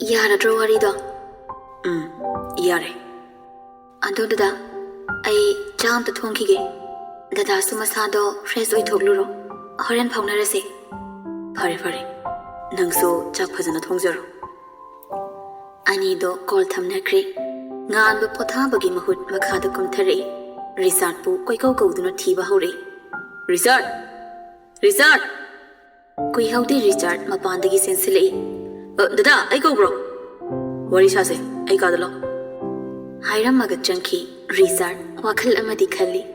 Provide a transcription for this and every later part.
Yaradro warido. Yare. Adoda, I jam the tonkige. Dada sumasado fresh oi togluro. Horen paunarese. Fare. Nangso chak phajana thongjaro. Anido call thamnakri. Ngan bu potha bagi mahut makhada kumthare. Resort pu koiko kauduna thiba hore. Resort. Kui haude Richard mapandagi sensile. Dada, I go bro. Wari sase, I kadalo. Hiram magachanki, Resort, wakal amadi khali.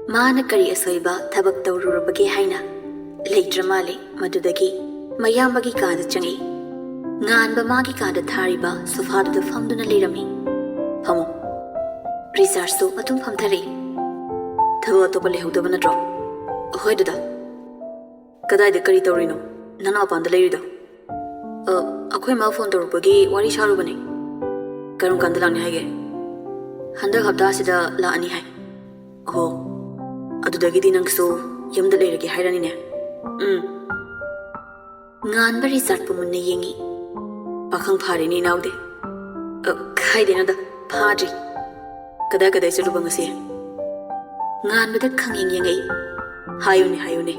Mana kari asoiba tabak tawrurabagi haina. Leidramale, madudagi, mayambagi kada changi. Ngan ba magi kada thariba, sofadu da famduna lirami. Pamo. Resort so atum famthare. Thawa to pale hudaba na draw. Hoy dada. Kadai de kari tawrino. Nana panda leirido. Akhoi ma phone torupagi wari sharubani. Karum kandalani haige. Handak hapta sida la ani hai. Oh. Adudagi di nangso yamda leiragi hairani ne. Ngan ba Resort pu munne yengi. Pakhang phari ni naude. Khai de na da phadri. Kadai chaluba ngasi. Ngan ba da khanging yengai. Hayune.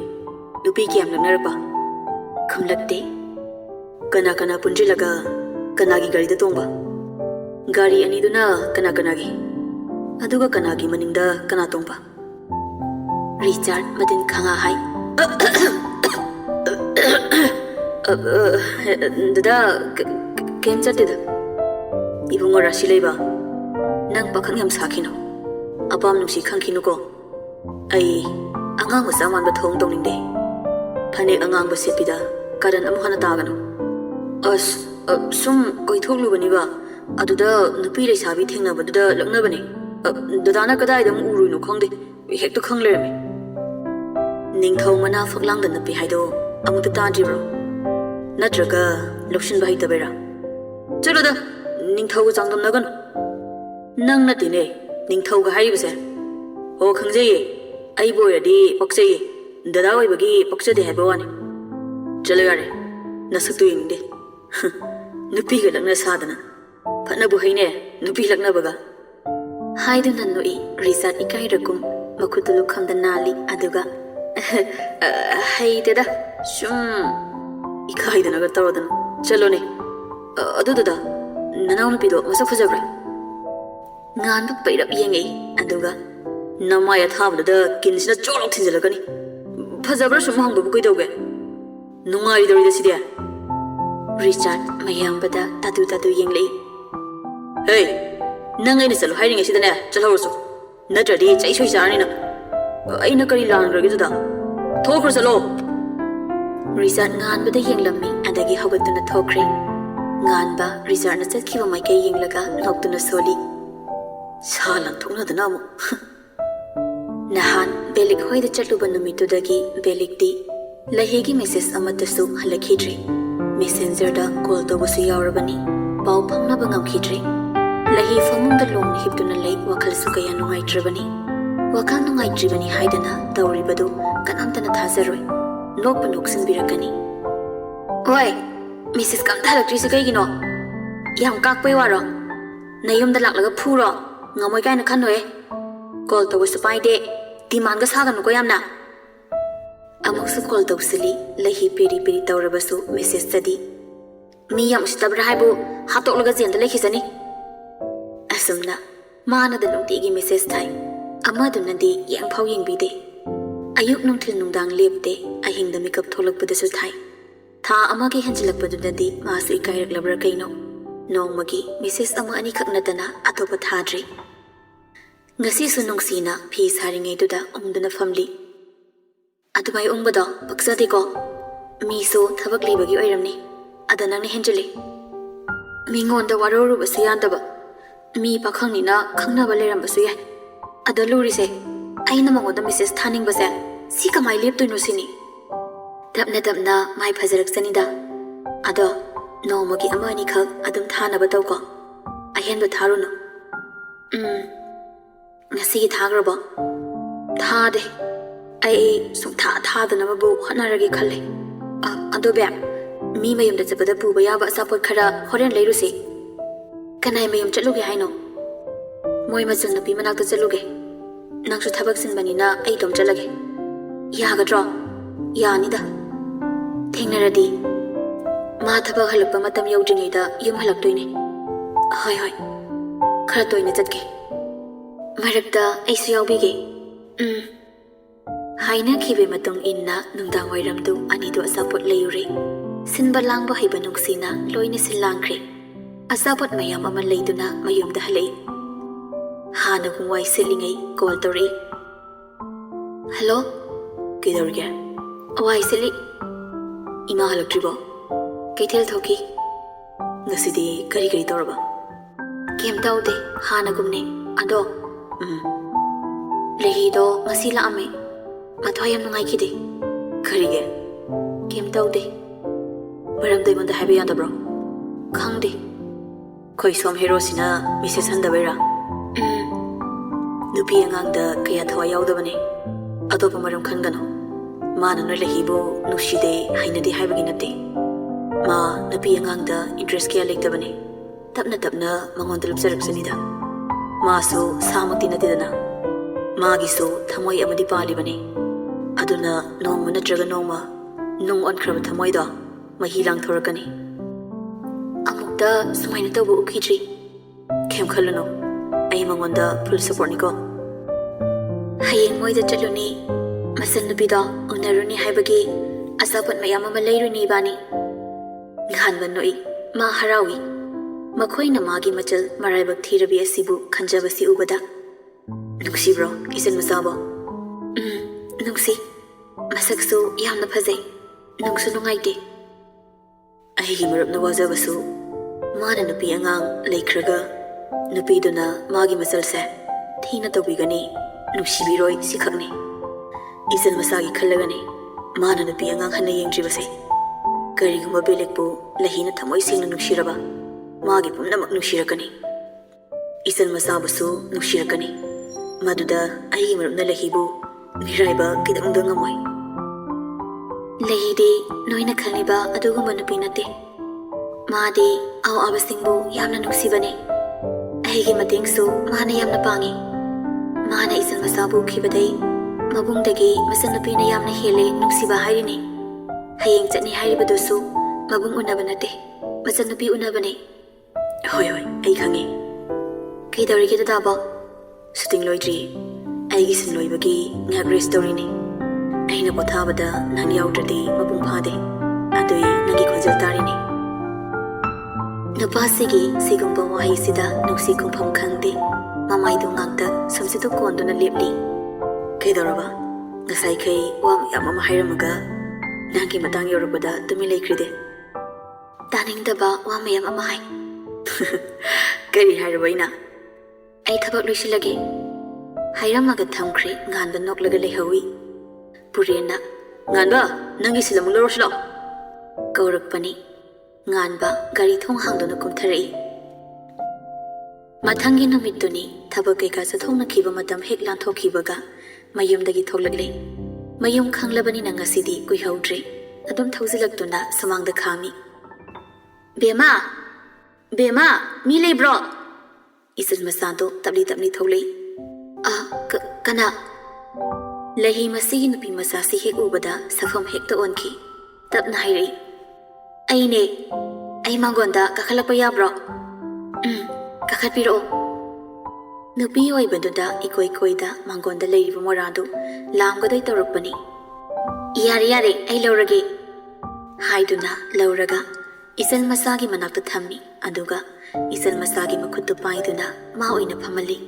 Lupi kiyam lanarpa. Khamlakte. Kana punjilaga kanagi gari da tongba. Gari ani duna kanagi. Aduga kanagi maningda kana tongba. Richard madin khanga hai. Dada kem chatida. Ibungo rashi leiba. Nang pakhang yam sakhino. Apam nungsi khangkhino ko. Ai angang masa man ba thong tongning de. Phane angang ba sepida karan amu hana tagano. Sum koithoglu bani ba aduda nupi le sabi thengna baduda lakna bani. Dadana kadai dam uruino khangde. Hekto khanglerme. Ningthau mana faklang da napi haido amuta tajibro. Natraga lokshin ba hitabera. Chaloda ningthau ga changdam nagan. Nang na tine ningthau ga haibase. Ho khangjaye ai boyadi paksaye. Dada oi bagi paksade haiba wani. Chalo yare nasaktu yingde. Nupi ga lakna sadana. Phana bu haine nupi lakna baga. Haidu nanoi Resort ikai rakum makutulu khamda nali aduga. Hai dada shum ikai dana ga tarodana. Chalo ne. Aduda nanaw nupido masak fajagra. Ngan ba pairap yengai aduga. Namaya thabda kinsina cholok thinjalagani. Fajabra sum hangdo bu kaidoge. Nungai dori da sidia. Richard mayambada tatu yenglei. Hey, nangai ni salu hairing asidane chalhorso. Natradi chai soi sarani na. Aina kari langrage juda. Thokro chalo. Resort ngan bada yenglammi adagi hogatuna thokre. Ngan ba Resort na chatkiba maikai yenglaga noktuna soli. Salan thokna dana mo. Nahan belik hoida chatluba numitudagi belik di lahegi message amatasu halakhidri. Messenger da call to basu yaurabani. Pau phangnaba ngamkhidri. Lahi famungda long hiptuna lei wakhal su kaya nungaitrabani. Wakal nungaitribani haidana tawribadu kanamtana thazaroi. Nokpa noksinbirakani. Oi, Mrs. Kam thalakri se kaigino. Yam kakpai waro. Nayumda laklaga phuro. Ngamoi kaina khannoe. Call to basu paide. Demand ga saganu ko yamna. Amoksu call tawsili lahi peri tawrabasu message tadi. Miyam sitabra haibu hatokloga jenda lekhisani. Asumna mana da nungtigi message thai. Amadunadi yang phau yengbide. Ayuk nungthil nungdang lepte ahingda makeup tholakpadasu thai. Tha amagi hanjilakpadunadi masu ikairak labra kaino. Nongmagi message ama ani khaknatana atopa thadri. Ngasi su nungsina phi saringai duda umduna family. Adubai umbado paksadi ko miso thabak libagi oiramni adanang ni henjali mingonda waroru basiyandaba mi pakhangni na khangnaba leram basu yai adaluri se aina mangoda message thaning base si kamai lep tuino sini dabna mai phajarak sanida ado nomagi amani khak adum thana bataw ko ahenba tharuno ngasi thagraba thade ai sung tha tha da na bu hanaragi khalle ado be Mi mayum da chapada puba yaba sapot khara horen leirusi. Kanai mayum chatluge haino. Moi machan nupi manakta chatluge. Nangsu thabak sinbanina ai dom chalage. Yagadro. Yanida. Thengnaradi. Ma thabak halakpa matam yaudringaida yum halaktoine. Hoi hoi. Khara toina chatke. Marakta aisu yaubige. Haina khibe matung inna nungdang wairamdu anidu asapot layuri. Sinba langba haiba nungsina loina silangkri. Asapot mayam ama layduna mayumda halay. Hana kungwai silingai call tori. Hello? Kidorge. Awai sili. Ima halaktribo. Kaithel thoki. Ngasidi kari kari torba. Kem taude hana gumne. Ado. Lehido ngasi laame. Mathwayam nungai kide. Karige. Kem taude. Maram dai manda habi yanda bro. Khangde. Koi som hero sina Mrs. Handabera. Nupi angang da kaya thwa yaudabane. Atopa maram khangano. Mana no lehibo nushide hainadi haibagi nate. Ma nupi angang da interest kaya lektabane. Tapna tapna mangonda lupsaraksanida. Maso samakti natidana. Magiso thamoy amadi palibane. Aduna nongma natraga nongma nung onkraba thamoyda mahilang thorakani. Amukta sumaina tawba ukidri. Kem khalano. Ay mangonda full support niko. Hayeng moida chaluni. Masan nupida unaruni haibagi asapot mayam ama layruni bani. Nghanban noi ma harawi. Makoy na magi machal maraybag thirabi asibu khanjabasi ubada. Nungsi bro, isan masabo. Nungsi. Masaksu yamna phazay. Nungsu nungaide. Ahigi marup na wazabasu. Mana nupi angang laikraga. Nupi duna magi masalse. Thina tawbigani. Nungsibiroy sikhakni. Isan masagi khallagani. Mana nupi angang hana yengdribase. Kariguma belekpu lahina thamoy singna nungshiraba. Magi pumnamak nungshirakani. Isan masabasu nungshirakani. Maduda ahigi marup na lahibu. Miraiba kidangda ngamoy. Lahidi noina khalniba adugumba nupi nate. Maadi aw abasingbu yamna nuksibane. Ahigi matengsu mana yamna pangi. Mana isan masabu khibadai mabungdagi masan nupina yamna hele nuksiba hairine. Hayeng chatni hairibadusu mabung unaba nate. Masan nupi unabane. Hoi hoi ai khange. Kaidawrige dadaba. Shooting loidri. Aigi sin loibagi ngak rest tawrine. Aina pothabada nang yaudradi mabung phade. Adui nangi khonjal tarine. Nupasigi sigumba wahi sida nuksi kumpham khangde. Mamaidu ngangta samsidu konduna lepli. Kaidawraba. Ngasai kai wam yamama hairamaga. Nangi matang yorubada tumi laikride. Taningdaba wam yamama hai. Kari hairabaina. Ai thabak luisilage. Hairamaga thamkhri nganba noklaga lehawi. Purena nganba nangi silamula roslo. Kaurakpani. Nganba gari thong hangdona kumtharai. Mathangi numituni thabak kaika sathongna khiba matam hek lanthokibaga mayumdagi thoklagle. Mayum khanglabani nangasidi kuihaudre. Adum thauzilaktuna samangda khami. Bema Bema mi leibro. Isan masado tabli tabli tholei. Kana Lahi masigi nupi masasi hek ubada safam hekta onki. Tapna hairi. Aine. Ay mangonda kakhalapa yabro. Kakhatpiro. Nupi oy baduda ikoy koyda mangonda leiriba moradu lamgaday tawrakpani. Yare yare ay laurage. Haiduna lauraga. Isan masagi manakta thammi. Aduga isan masagi makhutu paiduna ma oina phamali.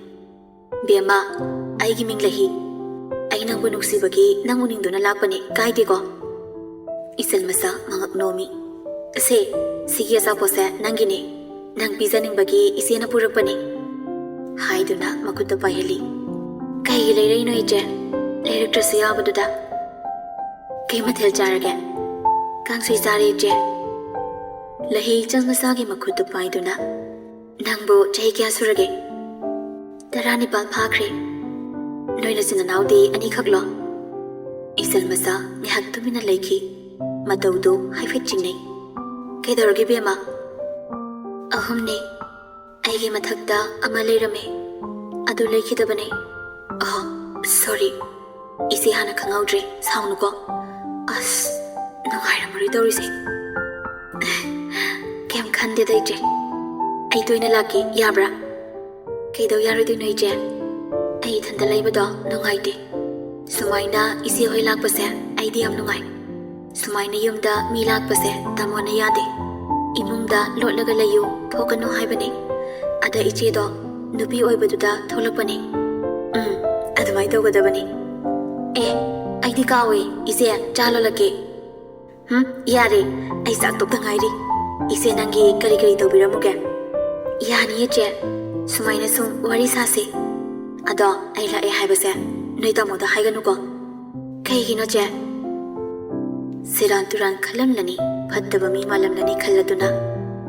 Bema ay giming lahi. Ay nang bunuksibagi nang uningduna lakpani kaidego. Isan masa mangak nomi. Ase sige asapose nangine. Nang pizaning bagi isena purakpani. Haiduna makhutu paihali. Kai leirai no ije. Leiraktrasu yabaduda. Kai mathel charage. Kangsui chare ije. Lahi chang masagi makhutu paiduna. Nangbo chahi kya surage. Tarani pal phakre. Noina sinanaudi ani khaklo. Isal masa ngihak tumina leiki. Mataudo haifet chingnei. Kaidaragi bema. Ahumni. Aigi mathakta ama leirame. Adu leikidabane. Oh, sorry. Isi hana khangaudre saunuko. As nungairamuri tawrise. Kem khande daije. Ai toina laki yabra. Kaidau yarodino ije. Ai thanda leibado nungaite. Sumaina isi hoi lakpase ai di am nungai. Sumaina yumda mi lakpase tamona yade. Imungda lotlaga layu thokanu haibane. Ada iche do nupi oibaduda tholakpane. Adumai tawgadabane. Ai di kawe ise chalo lake. Yare ai sak tok tangairi. Ise nangi kari kari tawbiramuge. Yani eche sumaina sum wari sase. Ado ai la haibase noi tamoda haiganuko. Kaigino che Siran turan khalamlani phattaba mi malamlani khalladuna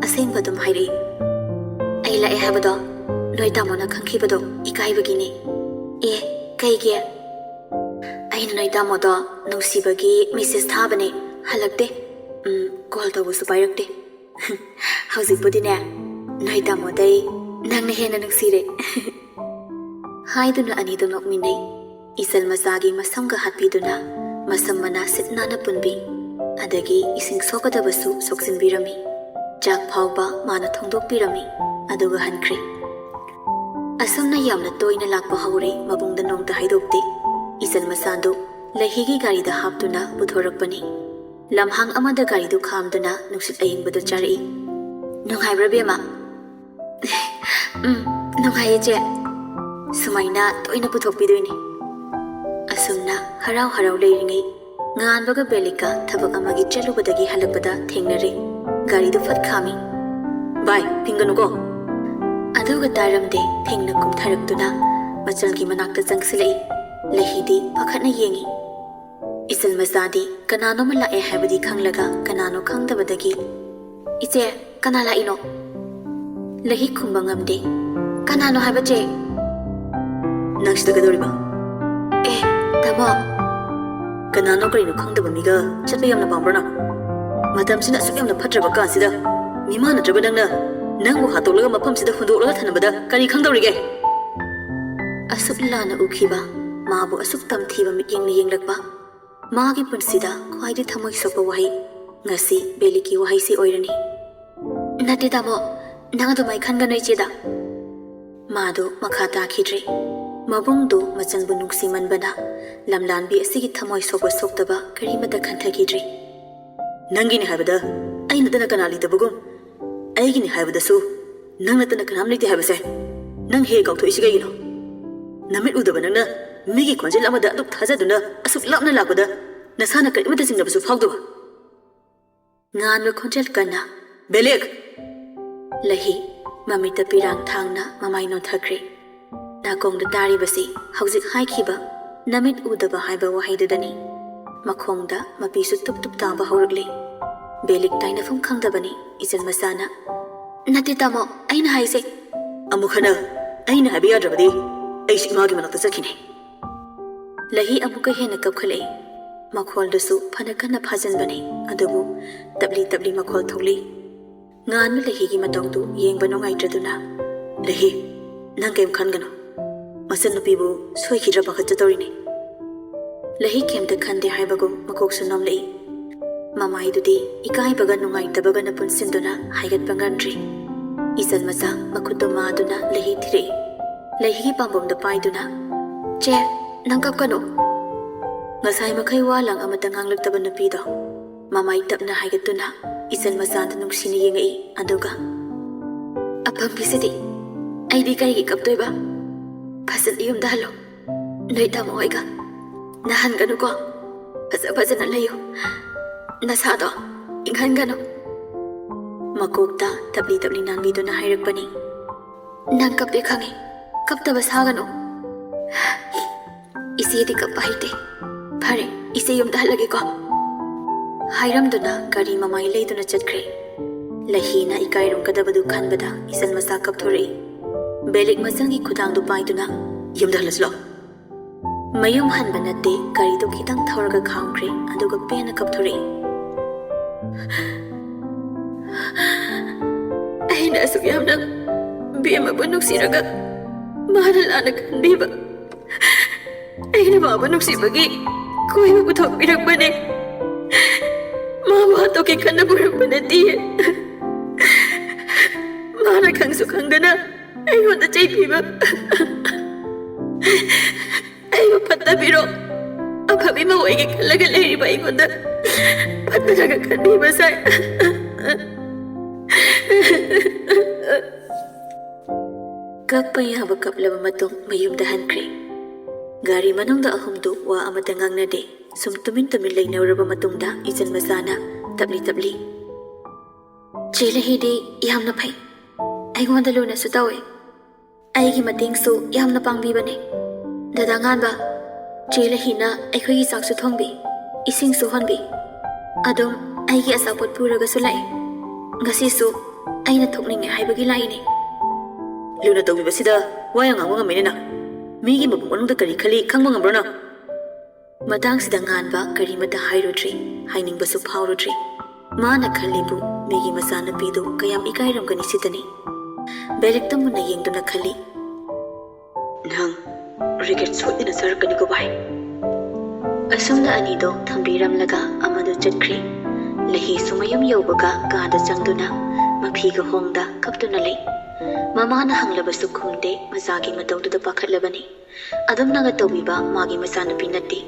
asengba dum hairi. Ai la haibado noi tamona khangkhibado ikaibagini. Kaige aina noi tamodo nungsibagi message thabane halakte call tawusu pairakte. Haujikpudine noi tamodai nangna hena nungsire. Haiduna anidum nokminai isal masagi masamga hatpiduna masam mana sitnana punbi adagi ising sokadabasu soksinbirami jak phauba mana thongdokpirami aduga hankri. Asumna yamna toina lakpa haure mabungda nongda haidokte isal masando lahigi gari da haptuna puthorakpani lamhang amada gari du khamduna nuksit ayingbadu chari. Nunghaibra bema? Nunghaye che Sumaina toina puthokpidoini. Asumna harau harau leiringai nganbaga belika thabak amagi chalubadagi halakpada thengnare gari du phat khami. Bye pinganugo. Aduga taramde thengna kumtharakduna machalgi manakta jangsilai lahidi pakhatna yengi. Isal masadi kanano malae habadi khanglaga kanano khangdabadagi iche kanala ino lahi khumbangamde kanano habache Nangsitagadoriba. Tamo. Kanano karino khangdaba miga chatpa yamna pambrana. Matamsina asuk yamna phatraba kansida mimana traba nangna nangbu hatolaga mafamsida hundolaga thanabada kari khangdorige. Asuk lana ukhiba mabu asuk tamthiba mikyengna yenglakpa magi punsida khwaidi thamoi sokpa wahi ngasi beliki wahi si oirani. Nate tamo nang adumai khanganoi cheda. Madu makha takhidre. Mabungdu machanbu nungsi manbana lamlanbi asigi thamoi sokba soktaba karimata khanthagidri. Nangini haibada aina tana kana litabugum aigini haibadasu nangna tana kanam lite haibase nang he gautho isiga yino namit udaba nangna migi khonjel amada aduk thajaduna asuk lapna lakpada nasana karimata singnabasu phawduba nganwa khonjel kana belek lahi mamita pirang thangna mamai no thakre Nakong da tari basi haujik haikhiba namit udaba haiba wahaidudani makhongda mapisu tup tup taba haurakle belik taina fum khangdabani ijan masana nati tamo aina haise amukhana aina habi yadrabadi aishi magi manakta sakhine lahi amuka hena kapkhale makhol dasu phanakana phajanbani adubu tabli makhol tholi ngan lahi gi matongdu yengba nongaitraduna lahi nang kem khangano Masan nupibu soi khidra pakhat chatorini. Lahi kemta khande haibagum makok sunam lei. Mamai dudi ikai baga nungai tabaga na punsinduna haigat bangandri. Isan masa makuto maaduna lahi thire. Lahi pambom da paiduna. Che nangkap kano. Ngasai makai walang amata nganglagtaba nupido. Mamai tapna haigatuna isan masa tanung sini yengai aduga. Apang bisidi. Ay di kari kaptoy ba? Pasan iyong dalo. Noy tamo oiga. Nahan gano ko. Pasa na layo. Nasado. Inghan gano. Makukta tabli nanbido na hayrakpani. Nang kapte kangi. Kapta basa gano. Isi di kapahite. Pare, isi yung dahalagi ko. Hayramdo na gari mamay laydo na chatkre. Lahina ikairong kadabadu kanbada isan masakap thore. Belik masangi khudang du paiduna yumda halaslo mayum hanba natte gari do khitang thauraga khangkre aduga pena kapthore ꯑꯩꯅ ꯑꯁꯨꯛ ꯌꯥꯝꯅ ꯕꯦꯝꯃꯕꯨ ꯅꯨꯡꯁꯤꯔꯒ ꯃꯥꯅ ꯂꯥꯟꯅ ꯈꯟꯕꯤꯕ ꯑꯩꯅ ꯃꯥꯕꯨ ꯅꯨꯡꯁꯤꯕꯒꯤ ꯀꯣꯏꯕ ꯄꯨꯊꯣꯛꯄꯤꯔꯛꯄꯅꯦ ꯃꯥꯕꯨ ꯍꯥꯠꯇꯣꯛꯀꯦ ꯈꯟꯅ ꯄꯨꯔꯛꯄ ꯅꯠꯇꯤꯌꯦ ꯃꯥꯅ ꯈꯪꯁꯨ ꯈꯪꯗꯅ ꯑꯩꯉꯣꯟꯗ ꯆꯩꯕꯤꯕ ꯑꯩꯕꯨ ꯐꯠꯇꯕꯤꯔꯣ ꯑꯐꯕꯤ ꯃꯧ ꯑꯣꯏꯒꯦ ꯈꯜꯂꯒ ꯂꯩꯔꯤꯕ ꯑꯩꯉꯣꯟꯗ ꯐꯠꯇꯅꯒ ꯈꯟꯕꯤꯕ ꯁꯥꯏ ꯀꯞꯄ ꯌꯥꯕ ꯀꯞꯂꯕ ꯃꯇꯨꯡ ꯃꯌꯨꯝꯗ ꯍꯟꯈ꯭ꯔꯦ ꯒꯥꯔꯤ ꯃꯅꯨꯡꯗ ꯑꯍꯨꯝꯗꯨ ꯋꯥ ꯑꯃꯇ ꯉꯥꯡꯅꯗꯦ ꯁꯨꯝ ꯇꯨꯃꯤꯟ ꯂꯩꯅꯔꯕ ꯃꯇꯨꯡꯗ ꯏꯆꯟ ꯃꯆꯥꯅ ꯇꯞꯂꯤ ꯆꯦ ꯂꯩꯍꯤꯗꯤ ꯌꯥꯝꯅ ꯐꯩ ꯑꯩꯉꯣꯟꯗ ꯂꯨꯅꯁꯨ ꯇꯧꯋꯦ ꯑꯩꯒꯤ ꯃꯇꯦꯡꯁꯨ ꯌꯥꯝꯅ ꯄꯥꯡꯕꯤꯕꯅꯦ ꯗꯗꯥ ꯉꯥꯟꯕ ꯆꯦ ꯂꯩꯍꯤꯅ ꯑꯩꯈꯣꯏꯒꯤ ꯆꯥꯛꯁꯨ ꯊꯣꯡꯕꯤ ꯏꯁꯤꯡꯁꯨ ꯍꯣꯟꯕꯤ ꯑꯗꯨꯝ ꯑꯩꯒꯤ ꯑꯆꯥꯄꯣꯠ ꯄꯨꯔꯒꯁꯨ ꯂꯥꯛꯏ ꯉꯁꯤꯁꯨ ꯑꯩꯅ ꯊꯣꯛꯅꯤꯡꯉꯦ ꯍꯥꯏꯕꯒꯤ ꯂꯥꯛꯏꯅꯦ ꯂꯨꯅ ꯇꯧꯕꯤꯕꯁꯤꯗ ꯋꯥ ꯌꯥꯝ ꯉꯥꯡꯕ ꯉꯝꯃꯤꯅꯦ ꯃꯤꯒꯤ ꯃꯕꯨꯛ ꯃꯅꯨꯡꯗ ꯀꯔꯤ ꯈꯜꯂꯤ ꯈꯪꯕ ꯉꯝꯕ꯭ꯔꯣ ꯅꯪ ꯃꯇꯥꯡꯁꯤꯗ ꯉꯥꯟꯕ ꯀꯔꯤꯃꯇ ꯍꯥꯏꯔꯨꯗ꯭ꯔꯤ ꯍꯥꯏꯅꯤꯡꯕꯁꯨ ꯐꯥꯎꯔꯨꯗ꯭ꯔꯤ ꯃꯥꯅ ꯈꯜꯂꯤꯕꯨ ꯃꯤꯒꯤ ꯃꯆꯥꯅꯨꯄꯤꯗꯨ ꯀꯌꯥꯝ ꯏꯀꯥꯏꯔꯝꯒꯅꯤ ꯁꯤꯗꯅꯤ ꯕꯦꯂꯤꯛꯇ ꯃꯨꯟꯅ ꯌꯦꯡꯗꯨꯅ ꯈꯜꯂꯤ ꯅꯪ ꯔꯤꯒꯦꯠ ꯁꯣꯏꯗꯅ ꯆꯥꯔꯛꯀꯅꯤꯀꯣ ꯚꯥꯏ ꯑꯁꯨꯝꯅ ꯑꯅꯤꯗꯣ ꯊꯝꯕꯤꯔꯝꯂꯒ ꯑꯃꯗꯨ ꯆꯠꯈ꯭ꯔꯤ ꯂꯩꯍꯤꯁꯨ ꯃꯌꯨꯝ ꯌꯧꯕꯒ ꯀꯥꯗ ꯆꯪꯗꯨꯅ ꯃꯐꯤꯒ ꯍꯣꯡꯗ ꯀꯞꯇꯨꯅ ꯂꯩ ꯃꯃꯥꯅ ꯍꯪꯂꯕꯁꯨ ꯈꯨꯝꯗꯦ ꯃꯆꯥꯒꯤ ꯃꯇꯧꯗꯨꯗ ꯄꯥꯈꯠꯂꯕꯅꯤ ꯑꯗꯨꯝꯅꯒ ꯇꯧꯕꯤꯕ ꯃꯥꯒꯤ ꯃꯆꯥꯅꯨꯄꯤ ꯅꯠꯇꯦ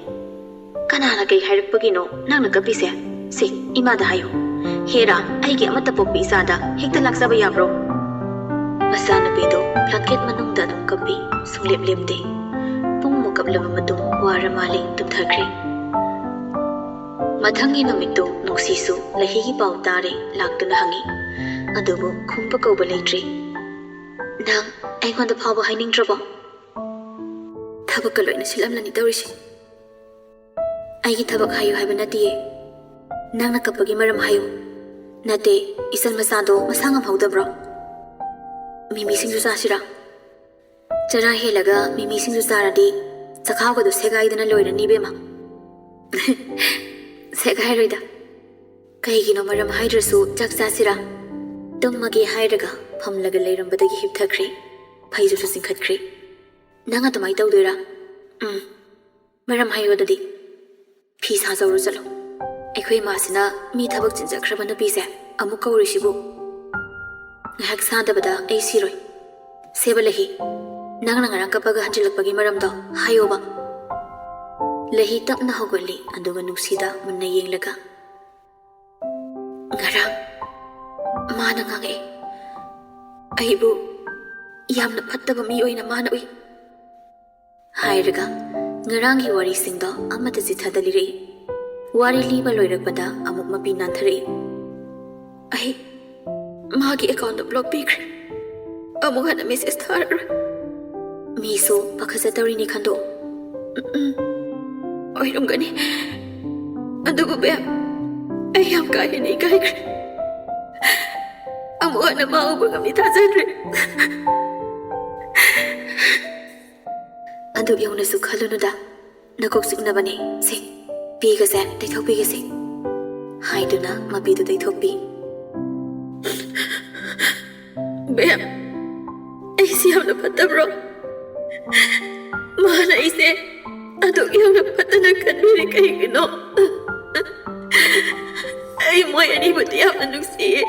ꯀꯅꯥꯅ ꯀꯩ ꯍꯥꯏꯔꯛꯄꯒꯤꯅꯣ ꯅꯪꯅ ꯀꯞꯄꯤꯁꯦ ꯁꯤ ꯏꯃꯥꯗ ꯍꯥꯏꯌꯨ ꯍꯦꯔꯥ ꯑꯩꯒꯤ ꯑꯃꯠꯇ ꯄꯣꯛꯄꯤ ꯏꯆꯥꯗ ꯍꯦꯛꯇ ꯂꯥꯛꯆꯕ ꯌꯥꯕ꯭ꯔꯣ ꯃꯆꯥꯅꯨꯄꯤꯗꯣ ꯕ꯭ꯂꯥꯡꯀꯦꯠ ꯃꯅꯨꯡꯗ ꯑꯗꯨꯝ ꯀꯞꯄꯤ ꯁꯨꯡꯂꯦꯞ ꯂꯦꯞꯇꯦ ꯄꯨꯡꯃꯨꯛ ꯀꯞꯂꯕ ꯃꯇꯨꯡ ꯋꯥꯔ ꯃꯥꯜꯂꯤ ꯇꯨꯝꯊꯈ꯭ꯔꯦ ꯃꯊꯪꯒꯤ ꯅꯨꯃꯤꯠꯇꯨ ꯅꯨꯡꯁꯤꯁꯨ ꯂꯩꯍꯤꯒꯤ ꯄꯥꯎ ꯇꯥꯔꯦ ꯂꯥꯛꯇꯨꯅ ꯍꯪꯉꯤ ꯑꯗꯨꯕꯨ ꯈꯨꯝꯕ ꯀꯧꯕ ꯂꯩꯇ꯭ꯔꯤ ꯅꯪ ꯑꯩꯉꯣꯟꯗ ꯐꯥꯎꯕ ꯍꯥꯏꯅꯤꯡꯗ꯭ꯔꯕꯣ ꯊꯕꯛꯀ ꯂꯣꯏꯅ ꯁꯤꯜꯂꯝꯂꯅꯤ ꯇꯧꯔꯤꯁꯦ ꯑꯩꯒꯤ ꯊꯕꯛ ꯍꯥꯏꯌꯨ ꯍꯥꯏꯕ ꯅꯠꯇꯤꯌꯦ ꯅꯪꯅ ꯀꯞꯄꯒꯤ ꯃꯔꯝ ꯍꯥꯏꯌꯨ ꯅꯠꯇꯦ ꯏꯆꯟ ꯃꯆꯥꯗꯣ ꯃꯁꯥ ꯉꯝꯍꯧꯗꯕ꯭ꯔꯣ ꯃꯤꯃꯤꯁꯤꯡꯁꯨ ꯆꯥꯁꯤꯔꯥ ꯆꯔꯥ ꯍꯦꯜꯂꯒ ꯃꯤꯃꯤꯁꯤꯡꯁꯨ ꯆꯥꯔꯗꯤ ꯆꯈꯥꯎꯒꯗꯣ ꯁꯦꯒꯥꯏꯗꯅ ꯂꯣꯏꯔꯅꯤ ꯏꯕꯦꯝꯃ ꯁꯦꯒꯥꯏꯔꯣꯏꯗ ꯀꯩꯒꯤꯅꯣ ꯃꯔꯝ ꯍꯥꯏꯗ꯭ꯔꯁꯨ ꯆꯥꯛ ꯆꯥꯁꯤꯔꯥ ꯇꯨꯝꯃꯒꯦ ꯍꯥꯏꯔꯒ ꯐꯝꯂꯒ ꯂꯩꯔꯝꯕꯗꯒꯤ ꯍꯤꯞꯊꯈ꯭ꯔꯦ ꯐꯩꯖꯨꯁꯨ ꯆꯤꯡꯈꯠꯈ꯭ꯔꯦ ꯅꯪ ꯑꯗꯨꯃꯥꯏꯅ ꯇꯧꯗꯣꯏꯔꯥ ꯃꯔꯝ ꯍꯥꯏꯌꯣ ꯑꯗꯨꯗꯤ ꯐꯤ ꯁꯥꯖꯧꯔꯣ ꯆꯠꯂꯣ ꯑꯩꯈꯣꯏ ꯏꯃꯥꯁꯤꯅ ꯃꯤ ꯊꯕꯛ ꯆꯤꯟꯖꯈ꯭ꯔꯕ ꯅꯨꯄꯤꯁꯦ ꯑꯃꯨꯛ ꯀꯧꯔꯤꯁꯤꯕꯨ ꯉꯥꯏꯍꯥꯛ ꯁꯥꯗꯕꯗ ꯑꯩ ꯁꯤꯔꯣꯏ ꯁꯦꯕ ꯂꯩꯍꯤ ꯅꯪꯅ ꯉꯔꯥꯡ ꯀꯞꯄꯒ ꯍꯟꯖꯤꯜꯂꯛꯄꯒꯤ ꯃꯔꯝꯗꯣ ꯍꯥꯏꯌꯣꯕ ꯂꯩꯍꯤ ꯇꯞꯅ ꯍꯧꯒꯠꯂꯤ ꯑꯗꯨꯒ ꯅꯨꯡꯁꯤꯗ ꯃꯨꯟꯅ ꯌꯦꯡꯂꯒ ꯉꯔꯥꯡ ꯃꯥꯅ ꯉꯥꯡꯉꯛꯏ ꯑꯩꯕꯨ ꯌꯥꯝꯅ ꯐꯠꯇꯕ ꯃꯤ ꯑꯣꯏꯅ ꯃꯥꯅ ꯎꯏ ꯍꯥꯏꯔꯒ ꯉꯔꯥꯡꯒꯤ ꯋꯥꯔꯤꯁꯤꯡꯗꯣ ꯑꯃꯠꯇ ꯆꯤꯊꯗ ꯂꯤꯔꯛꯏ ꯋꯥꯔꯤ ꯂꯤꯕ ꯂꯣꯏꯔꯛꯄꯗ ꯑꯃꯨꯛ ꯃꯄꯤ ꯅꯥꯟꯊꯔꯛꯏ ꯑꯩ ꯃꯥꯒꯤ ꯑꯦꯀꯥꯎꯟꯗ ꯕ꯭ꯂꯣꯛ ꯄꯤꯈ꯭ꯔꯦ ꯑꯃꯨꯛ ꯍꯟꯅ ꯃꯦꯁꯦꯖ ꯊꯥꯔꯔꯣꯏ ꯃꯤꯁꯨ ꯄꯥꯈꯠꯆꯗꯧꯔꯤꯅꯤ ꯈꯟꯗꯣꯛꯎ ꯑꯣꯏꯔꯝꯒꯅꯤ ꯑꯗꯨꯕꯨ ꯕꯦꯝ ꯑꯩ ꯌꯥꯝ ꯀꯥ ꯍꯦꯟꯅ ꯏꯀꯥꯏꯈ꯭ꯔꯦ ꯑꯃꯨꯛ ꯍꯟꯅ ꯃꯥ ꯎꯕ ꯉꯝꯅꯤ ꯊꯥꯖꯗ꯭ꯔꯦ ꯑꯗꯨꯛ ꯌꯧꯅꯁꯨ ꯈꯜꯂꯨꯅꯨꯗ ꯅꯀꯣꯛ ꯆꯤꯛꯅꯕꯅꯦ ꯁꯦ ꯄꯤꯒꯁꯦ ꯇꯩꯊꯣꯛꯄꯤꯒꯁꯦ ꯍꯥꯏꯗꯨꯅ ꯃꯄꯤꯗꯨ ꯇꯩꯊꯣꯛꯄꯤ ꯕꯦꯝ ꯑꯩꯁꯦ ꯌꯥꯝꯅ ꯐꯠꯇꯕ꯭ꯔꯣ ꯃꯥꯅ ꯑꯩꯁꯦ ꯑꯗꯨꯛ ꯌꯥꯝꯅ ꯐꯠꯇꯅ ꯈꯟꯕꯤꯔꯤ ꯀꯩꯒꯤꯅꯣ ꯑꯩ ꯃꯣꯏ ꯑꯅꯤꯕꯨꯗꯤ ꯌꯥꯝꯅ ꯅꯨꯡꯁꯤꯌꯦ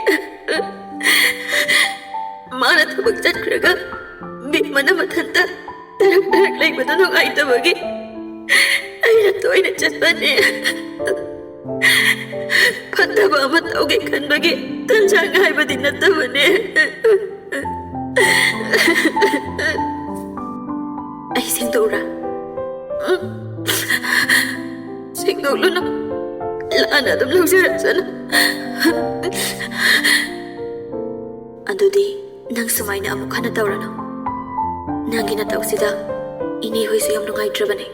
ꯃꯥꯅ ꯊꯕꯛ ꯆꯠꯈ꯭ꯔꯒ ꯕꯤꯛꯃꯅ ꯃꯊꯟꯇ ꯇꯔꯛ ꯂꯩꯕꯗ ꯅꯨꯡꯉꯥꯏꯇꯕꯒꯤ ꯑꯩꯅ ꯇꯣꯏꯅ ꯆꯠꯄꯅꯦ ꯐꯠꯇꯕ ꯑꯃ ꯇꯧꯒꯦ ꯈꯟꯕꯒꯤ ꯇꯟꯖꯥ ꯉꯥꯏꯕꯗꯤ ꯅꯠꯇꯕꯅꯦ ꯑꯩ ꯁꯦꯡꯗꯣꯛꯎꯔꯥ ꯁꯦꯡꯗꯣꯛꯂꯨꯅꯨ ꯂꯥꯟꯅ ꯑꯗꯨꯝ ꯂꯧꯖꯔꯛꯁꯅꯨ ꯑꯗꯨꯗꯤ ꯅꯪ ꯁꯨꯃꯥꯏꯅ ꯑꯃꯨꯛ ꯍꯟꯅ ꯇꯧꯔꯅꯨ ꯅꯪꯒꯤ ꯅꯇꯧꯁꯤꯗ ꯏꯅꯦ ꯍꯣꯏꯁꯨ ꯌꯥꯝ ꯅꯨꯡꯉꯥꯏꯇ꯭ꯔꯕꯅꯦ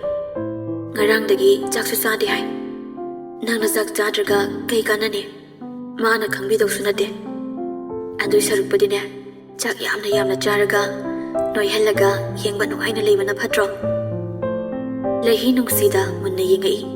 ꯉꯔꯥꯡꯗꯒꯤ ꯆꯥꯛꯁꯨ ꯆꯥꯗꯦ ꯍꯥꯏ ꯅꯪꯅ ꯆꯥꯛ ꯆꯥꯗ꯭ꯔꯒ ꯀꯩ ꯀꯥꯟꯅꯅꯤ ꯃꯥꯅ ꯈꯪꯕꯤꯗꯧꯁꯨ ꯅꯠꯇꯦ ꯑꯗꯨꯏ ꯁꯔꯨꯛꯄꯨꯗꯤꯅꯦ ꯆꯥꯛ ꯌꯥꯝꯅ ꯆꯥꯔꯒ ꯅꯣꯏꯍꯜꯂꯒ ꯌꯦꯡꯕ ꯅꯨꯡꯉꯥꯏꯅ ꯂꯩꯕꯅ ꯐꯠꯇ꯭ꯔꯣ ꯂꯩꯍꯤ ꯅꯨꯡꯁꯤꯗ ꯃꯨꯟꯅ ꯌꯦꯡꯉꯛꯏ